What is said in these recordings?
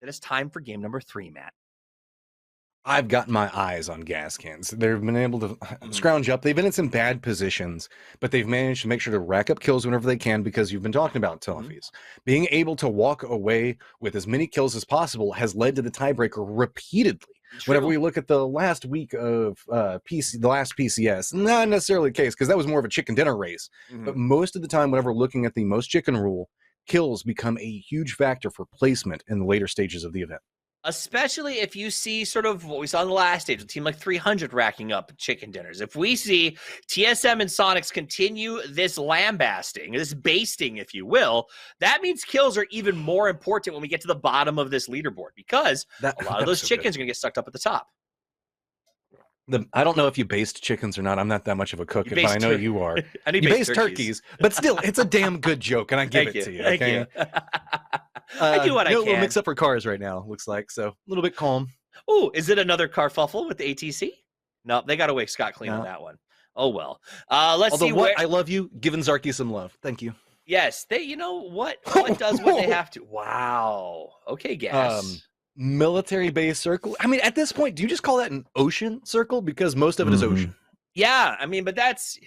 that it's time for game number 3, Matt. I've gotten my eyes on gas cans. They've been able to scrounge up. They've been in some bad positions, but they've managed to make sure to rack up kills whenever they can, because you've been talking about Toffees. Being able to walk away with as many kills as possible has led to the tiebreaker repeatedly. True. Whenever we look at the last week of the last PCS, not necessarily the case, because that was more of a chicken dinner race. But most of the time, whenever looking at the most chicken rule, kills become a huge factor for placement in the later stages of the event. Especially if you see sort of what we saw in the last stage, a team like 300 racking up chicken dinners. If we see TSM and SONIQS continue this lambasting, this basting, if you will, that means kills are even more important when we get to the bottom of this leaderboard, because a lot of those chickens are going to get sucked up at the top. I don't know if you baste chickens or not. I'm not that much of a cook, but I know you are. You baste turkeys, but still, it's a damn good joke, and I give it to you. Okay? I do what I can. We'll mix up for cars right now, looks like, so a little bit calm. Oh, is it another carfuffle with the ATC? No, they got away scot-clean on that one. Oh, well. Let's see where... I love you, giving Zarky some love. Thank you. Yes, you know what? What does what they have to... Wow. Okay, Gas. Military base circle. I mean, at this point, do you just call that an ocean circle? Because most of it is ocean. Yeah, I mean, but that's...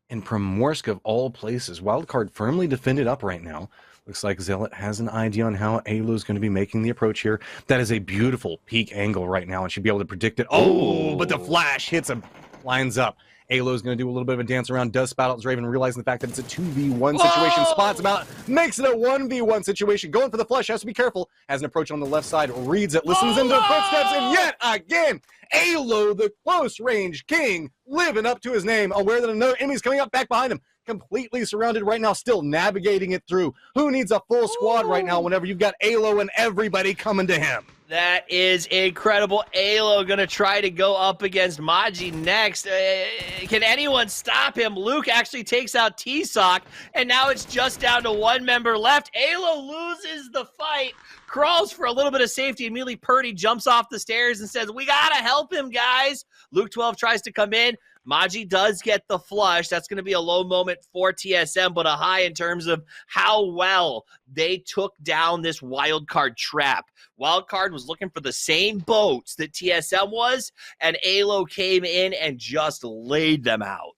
In Primorsk, of all places, Wildcard firmly defended up right now. Looks like Zealot has an idea on how Alo is going to be making the approach here. That is a beautiful peak angle right now, and should be able to predict it. Oh, but the flash hits him, lines up. Alo is going to do a little bit of a dance around, does spout out his Raven, realizing the fact that it's a 2v1 situation, spots him out, makes it a 1v1 situation, going for the flush, has to be careful, has an approach on the left side, reads it, listens into the footsteps, and yet again, Alo, the close range king, living up to his name, aware that another enemy's coming up back behind him, completely surrounded right now, still navigating it through. Who needs a full squad right now whenever you've got Alo and everybody coming to him? That is incredible. Alo going to try to go up against Maji next. Can anyone stop him? Luke actually takes out T-Sock, and now it's just down to one member left. Alo loses the fight, crawls for a little bit of safety. Immediately, Purdy jumps off the stairs and says, "We got to help him, guys." Luke 12 tries to come in. Maji does get the flush. That's going to be a low moment for TSM, but a high in terms of how well they took down this wildcard trap. Wildcard was looking for the same boats that TSM was, and Alo came in and just laid them out.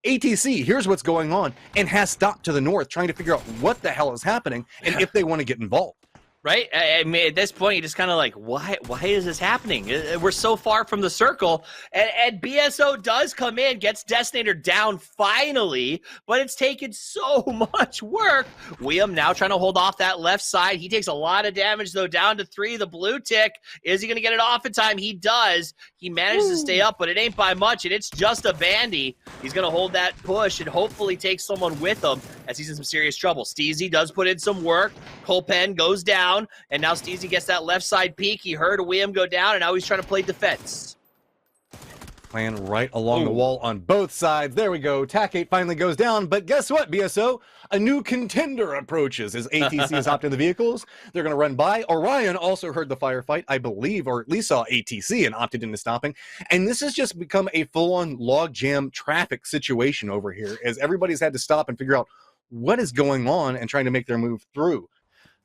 ATC, here's what's going on, and has stopped to the north, trying to figure out what the hell is happening and if they want to get involved. Right? I mean, at this point, you just kind of like, why is this happening? We're so far from the circle. And BSO does come in, gets Destinator down finally, but it's taken so much work. William now trying to hold off that left side. He takes a lot of damage, though, down to 3. The blue tick. Is he going to get it off in time? He does. He manages to stay up, but it ain't by much, and it's just a bandy. He's going to hold that push and hopefully take someone with him as he's in some serious trouble. Steezy does put in some work. Colpen goes down. And now Steezy gets that left side peek. He heard William go down, and now he's trying to play defense. Playing right along the wall on both sides. There we go. TAC-8 finally goes down, but guess what, BSO? A new contender approaches as ATC has hopped in the vehicles. They're going to run by. Orion also heard the firefight, I believe, or at least saw ATC and opted into stopping. And this has just become a full-on logjam traffic situation over here, as everybody's had to stop and figure out what is going on and trying to make their move through.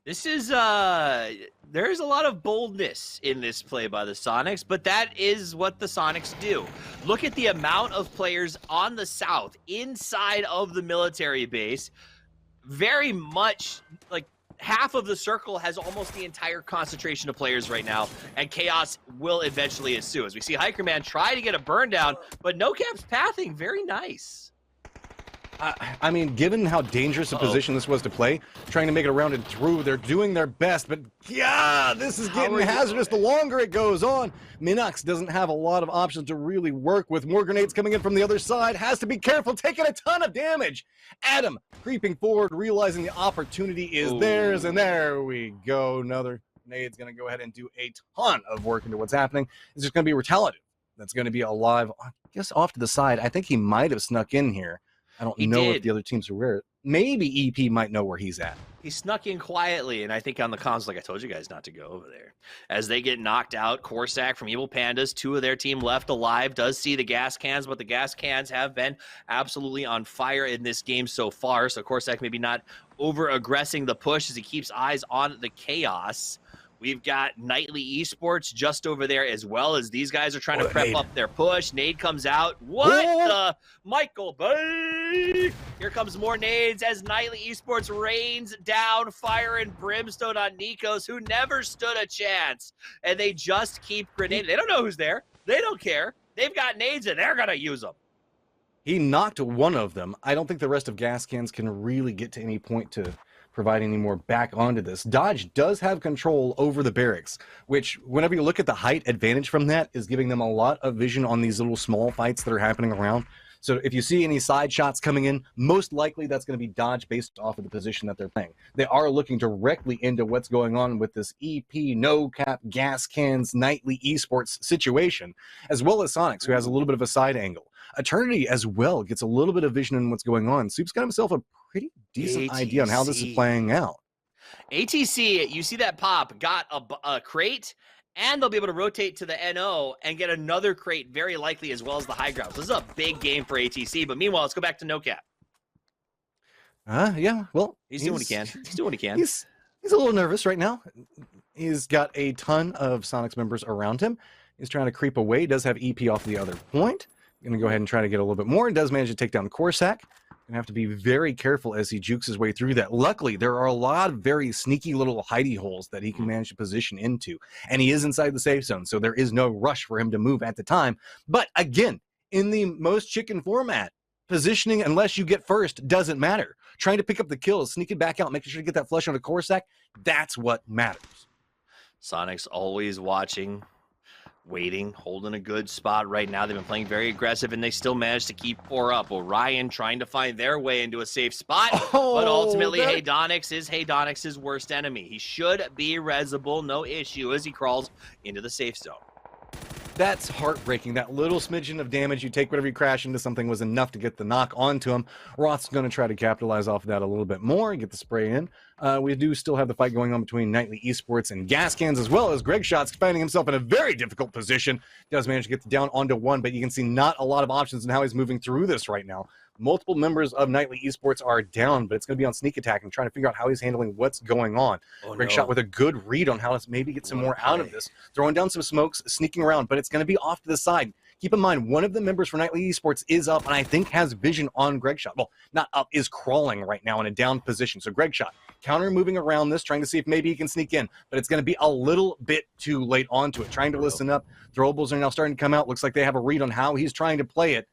This is, there's a lot of boldness in this play by the SONIQS, but that is what the SONIQS do. Look at the amount of players on the south, inside of the military base. Very much, like, half of the circle has almost the entire concentration of players right now, and chaos will eventually ensue. As we see Hikerman try to get a burn down, but No Cap's pathing, very nice. I mean, given how dangerous a position this was to play, trying to make it around and through, they're doing their best, but yeah, this is getting hazardous the longer it goes on. Minox doesn't have a lot of options to really work with. More grenades coming in from the other side, has to be careful, taking a ton of damage. Adam creeping forward, realizing the opportunity is theirs, and there we go. Another grenade's going to go ahead and do a ton of work into what's happening. It's just going to be Retaliative that's going to be alive, I guess, off to the side. I think he might have snuck in here. I don't know if the other teams are aware. Maybe EP might know where he's at. He snuck in quietly, and I think on the comms, like, I told you guys not to go over there. As they get knocked out, Corsac from Evil Pandas, 2 of their team left alive, does see the gas cans, but the gas cans have been absolutely on fire in this game so far. So Corsac maybe not over-aggressing the push as he keeps eyes on the chaos. We've got Nightly Esports just over there as well as these guys are trying to prep up their push. Nade comes out. What the? Michael Bay! Here comes more nades as Nightly Esports rains down fire and brimstone on Nikos, who never stood a chance. And they just keep grenading. They don't know who's there. They don't care. They've got nades and they're going to use them. He knocked one of them. I don't think the rest of gas cans can really get to any point to provide any more back onto this. Dodge does have control over the barracks, which whenever you look at the height advantage from that is giving them a lot of vision on these little small fights that are happening around. So if you see any side shots coming in, most likely that's going to be Dodge based off of the position that they're playing. They are looking directly into what's going on with this EP, no cap, gas cans, Nightly Esports situation, as well as SONIQS, who has a little bit of a side angle. Eternity as well gets a little bit of vision in what's going on. Soup's got himself a pretty decent idea on how this is playing out. ATC, you see that pop, got a crate, and they'll be able to rotate to the NO and get another crate, very likely, as well as the high ground. So this is a big game for ATC, but meanwhile, let's go back to No Cap. Yeah, well, he's doing what he can. He's doing what he can. He's a little nervous right now. He's got a ton of SONIQS members around him. He's trying to creep away. He does have EP off the other point. Going to go ahead and try to get a little bit more. He does manage to take down Corsac. Going to have to be very careful as he jukes his way through that. Luckily, there are a lot of very sneaky little hidey holes that he can manage to position into. And he is inside the safe zone, so there is no rush for him to move at the time. But again, in the most chicken format, positioning, unless you get first, doesn't matter. Trying to pick up the kills, sneaking back out, making sure to get that flush on a Corsac, that's what matters. SONIQS always watching, waiting, holding a good spot right now. They've been playing very aggressive, and they still managed to keep 4 up. Orion trying to find their way into a safe spot, but ultimately Hedonix is Hedonix's worst enemy. He should be resable, no issue, as he crawls into the safe zone. That's heartbreaking. That little smidgen of damage you take whenever you crash into something was enough to get the knock onto him. Roth's going to try to capitalize off of that a little bit more and get the spray in. We do still have the fight going on between Nightly Esports and Gas Cans, as well as Greg Shots finding himself in a very difficult position. Does manage to get down onto one, but you can see not a lot of options in how he's moving through this right now. Multiple members of Nightly Esports are down, but it's going to be on sneak attack and trying to figure out how he's handling what's going on. Greg Shot with a good read on how to maybe get some more out of this. Throwing down some smokes, sneaking around, but it's going to be off to the side. Keep in mind, one of the members for Nightly Esports is up, and I think has vision on Greg Shot. Well, not up, is crawling right now in a down position. So Greg Shot, counter moving around this, trying to see if maybe he can sneak in, but it's going to be a little bit too late onto it. Trying to listen up. Throwables are now starting to come out. Looks like they have a read on how he's trying to play it.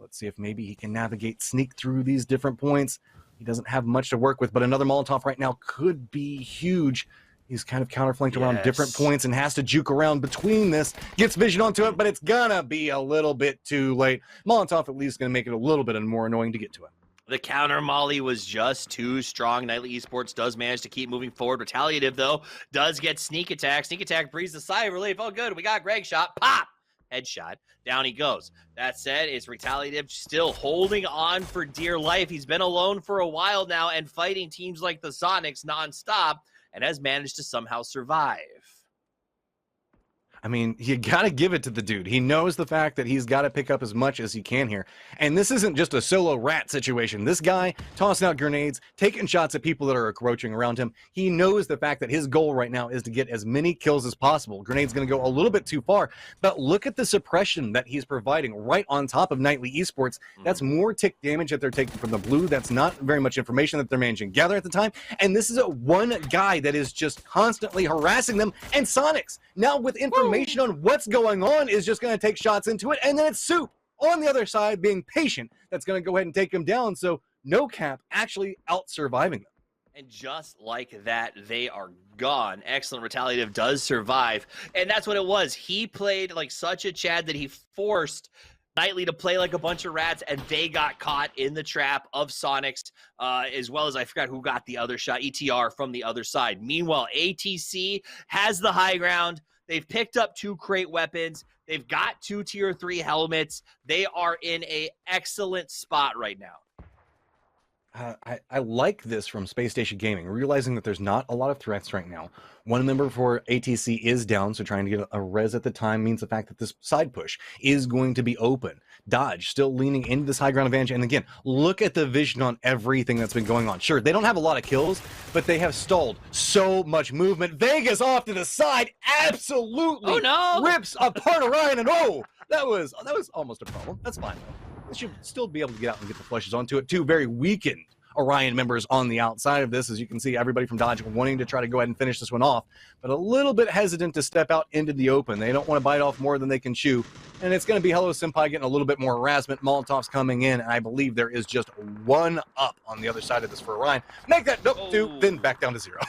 Let's see if maybe he can navigate, sneak through these different points. He doesn't have much to work with, but another Molotov right now could be huge. He's kind of counterflanked around different points and has to juke around between this. Gets vision onto it, but it's gonna be a little bit too late. Molotov at least gonna make it a little bit more annoying to get to it. The counter molly was just too strong. Nightly Esports does manage to keep moving forward. Retaliative, though, does get sneak attack. Sneak attack breathes a sigh of relief. Oh, good. We got Greg Shot. Pop! Headshot. Down he goes. That said, it's Retaliative still holding on for dear life. He's been alone for a while now and fighting teams like the SONIQS nonstop and has managed to somehow survive. I mean, you got to give it to the dude. He knows the fact that he's got to pick up as much as he can here. And this isn't just a solo rat situation. This guy tossing out grenades, taking shots at people that are encroaching around him. He knows the fact that his goal right now is to get as many kills as possible. Grenade's going to go a little bit too far, but look at the suppression that he's providing right on top of Nightly Esports. That's more tick damage that they're taking from the blue. That's not very much information that they're managing to gather at the time. And this is a one guy that is just constantly harassing them. And SONIQS, now with information on what's going on, is just going to take shots into it, and then it's Soup on the other side being patient that's going to go ahead and take him down. So No Cap actually out surviving them. And just like that, they are gone. Excellent. Retaliative does survive, and that's what it was. He played like such a Chad that he forced Nightly to play like a bunch of rats, and they got caught in the trap of SONIQS, as well as I forgot who got the other shot, ETR from the other side. Meanwhile, ATC has the high ground. They've picked up 2 crate weapons. They've got 2 tier 3 helmets. They are in an excellent spot right now. I like this from Space Station Gaming, realizing that there's not a lot of threats right now. One member for ATC is down, so trying to get a res at the time means the fact that this side push is going to be open. Dodge still leaning into this high ground advantage, and again, look at the vision on everything that's been going on. Sure, they don't have a lot of kills, but they have stalled so much movement. Vegas off to the side, absolutely rips apart Orion, and that was almost a problem. That's fine though. They should still be able to get out and get the flushes onto it. Two very weakened Orion members on the outside of this. As you can see, everybody from Dodge wanting to try to go ahead and finish this one off, but a little bit hesitant to step out into the open. They don't want to bite off more than they can chew. And it's going to be Hello Senpai getting a little bit more harassment. Molotov's coming in, and I believe there is just one up on the other side of this for Orion. Make that, two, then back down to 0.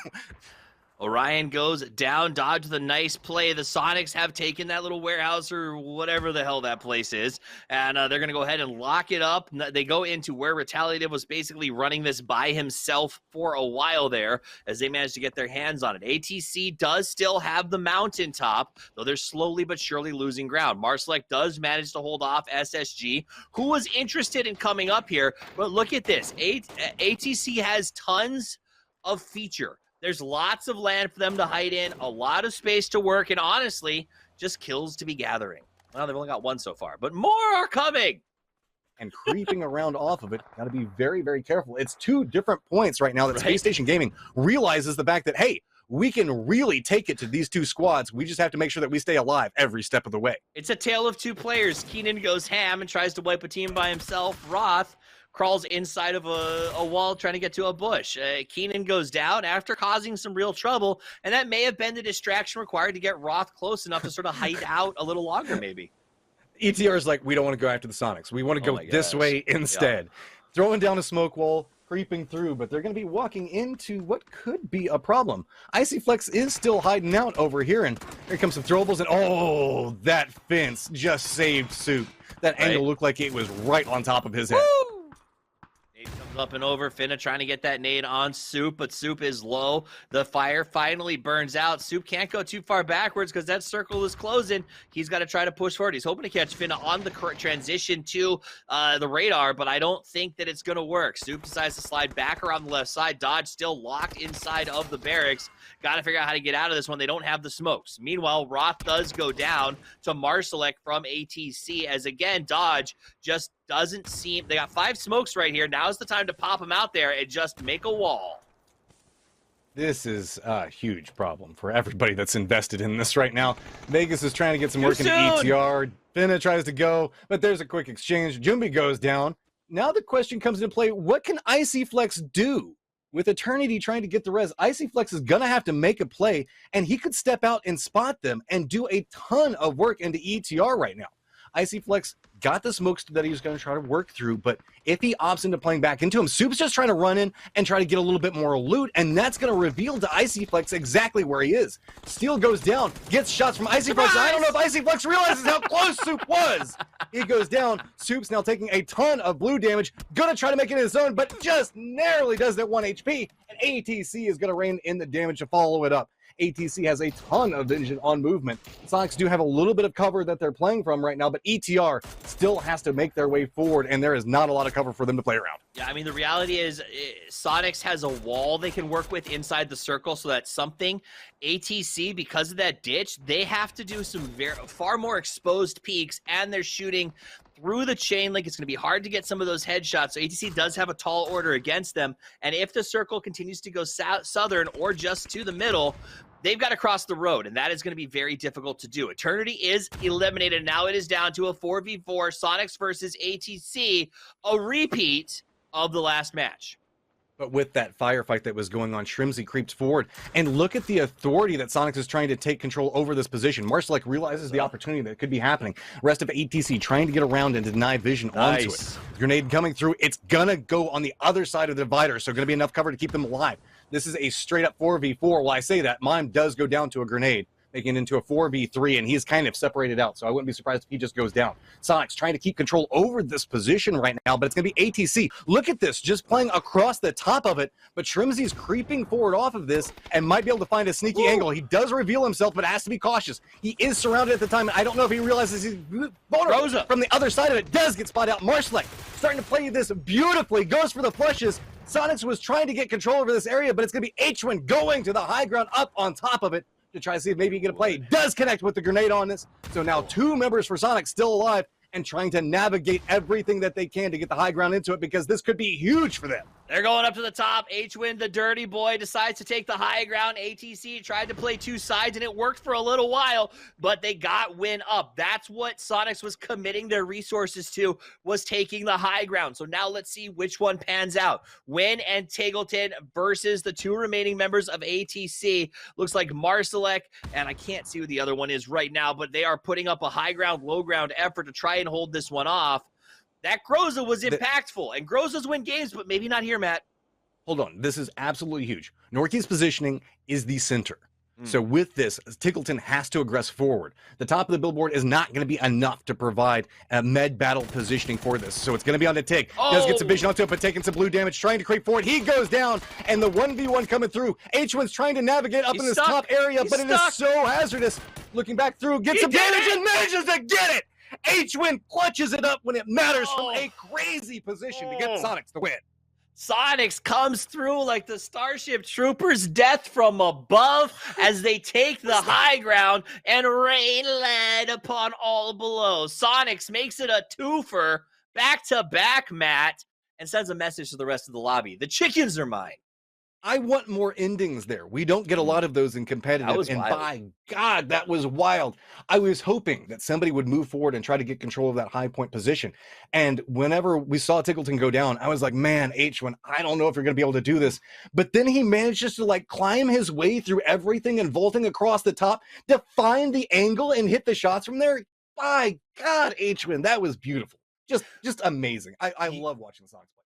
Orion goes down, Dodge with a nice play. The SONIQS have taken that little warehouse or whatever the hell that place is, and they're going to go ahead and lock it up. They go into where Retaliative was basically running this by himself for a while there as they managed to get their hands on it. ATC does still have the mountaintop, though they're slowly but surely losing ground. Marsalek does manage to hold off SSG, who was interested in coming up here, but look at this. ATC has tons of feature. There's lots of land for them to hide in, a lot of space to work, and honestly, just kills to be gathering. Well, they've only got one so far, but more are coming. And creeping around off of it, got to be very, very careful. It's two different points right now that Space Station Gaming realizes the fact that, hey, we can really take it to these two squads. We just have to make sure that we stay alive every step of the way. It's a tale of two players. Keenan goes ham and tries to wipe a team by himself. Roth crawls inside of a wall trying to get to a bush. Keenan goes down after causing some real trouble, and that may have been the distraction required to get Roth close enough to sort of hide out a little longer, maybe. ETR is like, we don't want to go after the SONIQS. We want to go this way instead. Yeah. Throwing down a smoke wall, creeping through, but they're going to be walking into what could be a problem. Icy Flex is still hiding out over here, and here comes some throwables, and that fence just saved Soup. That angle looked like it was right on top of his head. Woo! Nade comes up and over. Finna trying to get that nade on Soup, but Soup is low. The fire finally burns out. Soup can't go too far backwards because that circle is closing. He's got to try to push forward. He's hoping to catch Finna on the transition to the radar, but I don't think that it's going to work. Soup decides to slide back around the left side. Dodge still locked inside of the barracks. Got to figure out how to get out of this one. They don't have the smokes. Meanwhile, Roth does go down to Marsalek from ATC as, again, Dodge just doesn't seem... They got 5 smokes right here. Now's the time to pop them out there and just make a wall. This is a huge problem for everybody that's invested in this right now. Vegas is trying to get some work into ETR. Finna tries to go, but there's a quick exchange. Jumbi goes down. Now the question comes into play, what can Icy Flex do? With Eternity trying to get the res, Icy Flex is going to have to make a play, and he could step out and spot them and do a ton of work into ETR right now. Icy Flex got the smokes that he was going to try to work through, but if he opts into playing back into him, Soup's just trying to run in and try to get a little bit more loot, and that's going to reveal to Icy Flex exactly where he is. Steel goes down, gets shots from Icy Flex. I don't know if Icy Flex realizes how close Soup was. He goes down. Soup's now taking a ton of blue damage, going to try to make it in his zone, but just narrowly does that 1 HP, and ATC is going to rein in the damage to follow it up. ATC has a ton of vision on movement. SONIQS do have a little bit of cover that they're playing from right now, but ETR still has to make their way forward, and there is not a lot of cover for them to play around. Yeah, I mean, the reality is SONIQS has a wall they can work with inside the circle, so that's something. ATC, because of that ditch, they have to do some far more exposed peaks, and they're shooting through the chain link. It's going to be hard to get some of those headshots. So ATC does have a tall order against them, and if the circle continues to go southern or just to the middle, they've got to cross the road, and that is going to be very difficult to do. Eternity is eliminated. Now it is down to a 4v4, SONIQS versus ATC, a repeat of the last match. But with that firefight that was going on, Shrimzy creeps forward. And look at the authority that SONIQS is trying to take control over this position. Marsalek realizes the opportunity that could be happening. Rest of ATC trying to get around and deny vision onto it. Grenade coming through. It's going to go on the other side of the divider, so going to be enough cover to keep them alive. This is a straight-up 4v4. While I say that, Mime does go down to a grenade, making it into a 4v3, and he's kind of separated out, so I wouldn't be surprised if he just goes down. SONIQS trying to keep control over this position right now, but it's going to be ATC. Look at this, just playing across the top of it, but Shrimzy's creeping forward off of this and might be able to find a sneaky angle. He does reveal himself, but has to be cautious. He is surrounded at the time, and I don't know if he realizes he's vulnerable. From the other side of it, does get spotted out. Marsalek starting to play this beautifully, goes for the flushes, SONIQS was trying to get control over this area, but it's going to be Hwinn going to the high ground up on top of it to try to see if maybe he can get a play. He does connect with the grenade on this. So now 2 members for SONIQS still alive and trying to navigate everything that they can to get the high ground into it, because this could be huge for them. They're going up to the top. Hwinn, the dirty boy, decides to take the high ground. ATC tried to play 2 sides, and it worked for a little while, but they got Hwinn up. That's what SONIQS was committing their resources to, was taking the high ground. So now let's see which one pans out. Hwinn and TGLTN versus the 2 remaining members of ATC. Looks like Marsalek, and I can't see who the other one is right now, but they are putting up a high ground, low ground effort to try and hold this one off. That Groza was impactful, and Grozas win games, but maybe not here, Matt. Hold on. This is absolutely huge. Norky's positioning is the center. So with this, TGLTN has to aggress forward. The top of the billboard is not going to be enough to provide a med battle positioning for this. So it's going to be on the Tig. Does get some vision onto it, but taking some blue damage, trying to creep forward. He goes down, and the 1v1 coming through. Hwinn's trying to navigate up in this top area, but it is so hazardous. Looking back through, gets some damage and manages to get it. Hwinn clutches it up when it matters from a crazy position to get SONIQS the win. SONIQS comes through like the Starship Troopers, death from above, as they take the high ground and rain lead upon all below. SONIQS makes it a 2-fer, back-to-back, Matt, and sends a message to the rest of the lobby. The chickens are mine. I want more endings there. We don't get a lot of those in competitive, and by God, that was wild. I was hoping that somebody would move forward and try to get control of that high point position. And whenever we saw TGLTN go down, I was like, man, Hwinn, I don't know if you're going to be able to do this. But then he manages to like climb his way through everything and vaulting across the top to find the angle and hit the shots from there. By God, Hwinn, that was beautiful. Just amazing. I love watching SONIQS play.